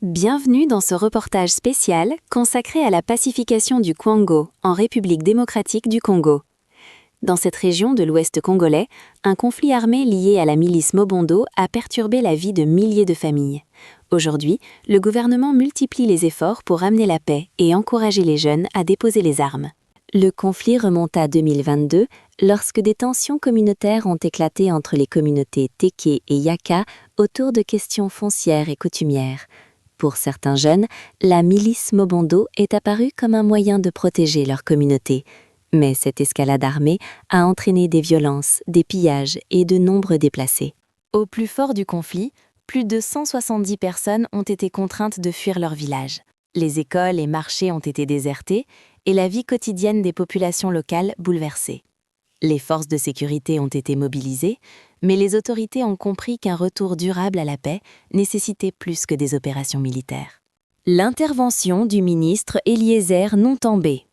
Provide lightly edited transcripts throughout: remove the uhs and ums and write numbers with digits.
Bienvenue dans ce reportage spécial consacré à la pacification du Kwango, en République démocratique du Congo. Dans cette région de l'Ouest congolais, un conflit armé lié à la milice Mobondo a perturbé la vie de milliers de familles. Aujourd'hui, le gouvernement multiplie les efforts pour amener la paix et encourager les jeunes à déposer les armes. Le conflit remonte à 2022, lorsque des tensions communautaires ont éclaté entre les communautés Téké et Yaka autour de questions foncières et coutumières. Pour certains jeunes, la milice Mobondo est apparue comme un moyen de protéger leur communauté. Mais cette escalade armée a entraîné des violences, des pillages et de nombreux déplacés. Au plus fort du conflit, plus de 170 personnes ont été contraintes de fuir leur village. Les écoles et marchés ont été désertés et la vie quotidienne des populations locales bouleversée. Les forces de sécurité ont été mobilisées, mais les autorités ont compris qu'un retour durable à la paix nécessitait plus que des opérations militaires. L'intervention du ministre Eliezer Ntombé.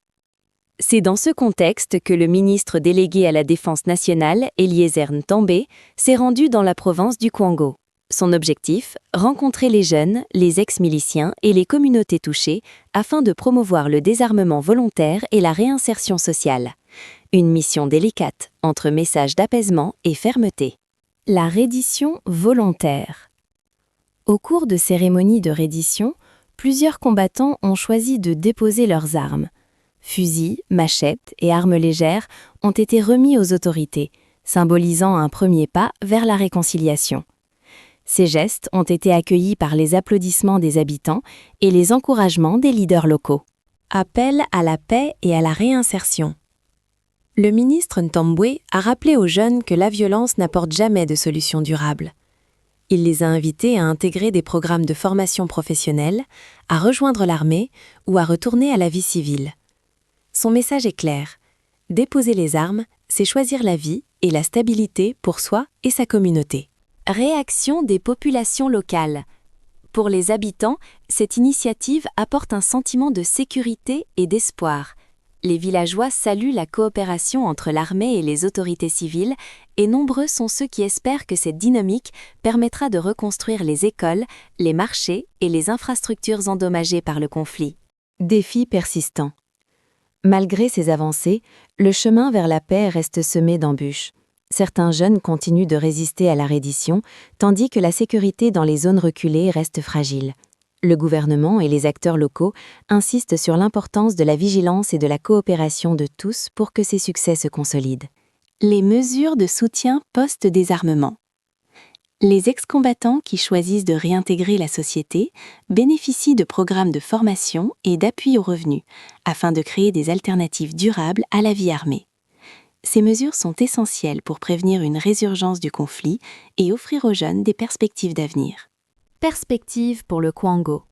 C'est dans ce contexte que le ministre délégué à la Défense nationale, Eliezer Ntombé, s'est rendu dans la province du Kwango. Son objectif, rencontrer les jeunes, les ex-miliciens et les communautés touchées afin de promouvoir le désarmement volontaire et la réinsertion sociale. Une mission délicate, entre messages d'apaisement et fermeté. La reddition volontaire. Au cours de cérémonies de reddition, plusieurs combattants ont choisi de déposer leurs armes. Fusils, machettes et armes légères ont été remis aux autorités, symbolisant un premier pas vers la réconciliation. Ces gestes ont été accueillis par les applaudissements des habitants et les encouragements des leaders locaux. Appel à la paix et à la réinsertion. Le ministre Ntombé a rappelé aux jeunes que la violence n'apporte jamais de solution durable. Il les a invités à intégrer des programmes de formation professionnelle, à rejoindre l'armée ou à retourner à la vie civile. Son message est clair. Déposer les armes, c'est choisir la vie et la stabilité pour soi et sa communauté. Réaction des populations locales. Pour les habitants, cette initiative apporte un sentiment de sécurité et d'espoir. Les villageois saluent la coopération entre l'armée et les autorités civiles et nombreux sont ceux qui espèrent que cette dynamique permettra de reconstruire les écoles, les marchés et les infrastructures endommagées par le conflit. Défi persistant. Malgré ces avancées, le chemin vers la paix reste semé d'embûches. Certains jeunes continuent de résister à la reddition, tandis que la sécurité dans les zones reculées reste fragile. Le gouvernement et les acteurs locaux insistent sur l'importance de la vigilance et de la coopération de tous pour que ces succès se consolident. Les mesures de soutien post-désarmement. Les ex-combattants qui choisissent de réintégrer la société bénéficient de programmes de formation et d'appui aux revenus, afin de créer des alternatives durables à la vie armée. Ces mesures sont essentielles pour prévenir une résurgence du conflit et offrir aux jeunes des perspectives d'avenir. Perspectives pour le Kwango.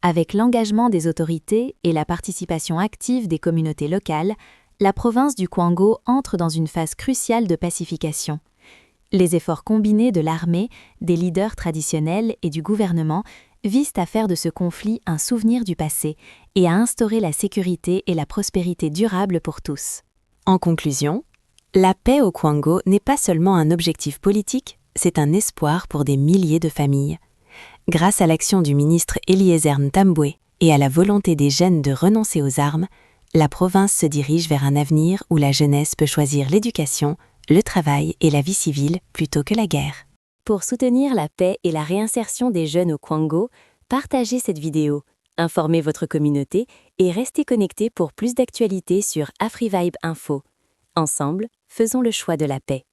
Avec l'engagement des autorités et la participation active des communautés locales, la province du Kwango entre dans une phase cruciale de pacification. Les efforts combinés de l'armée, des leaders traditionnels et du gouvernement visent à faire de ce conflit un souvenir du passé et à instaurer la sécurité et la prospérité durable pour tous. En conclusion, la paix au Kwango n'est pas seulement un objectif politique, c'est un espoir pour des milliers de familles. Grâce à l'action du ministre Eliezer Ntombé et à la volonté des jeunes de renoncer aux armes, la province se dirige vers un avenir où la jeunesse peut choisir l'éducation, le travail et la vie civile plutôt que la guerre. Pour soutenir la paix et la réinsertion des jeunes au Kwango, partagez cette vidéo, informez votre communauté et restez connectés pour plus d'actualités sur AfriVibe Info. Ensemble, faisons le choix de la paix.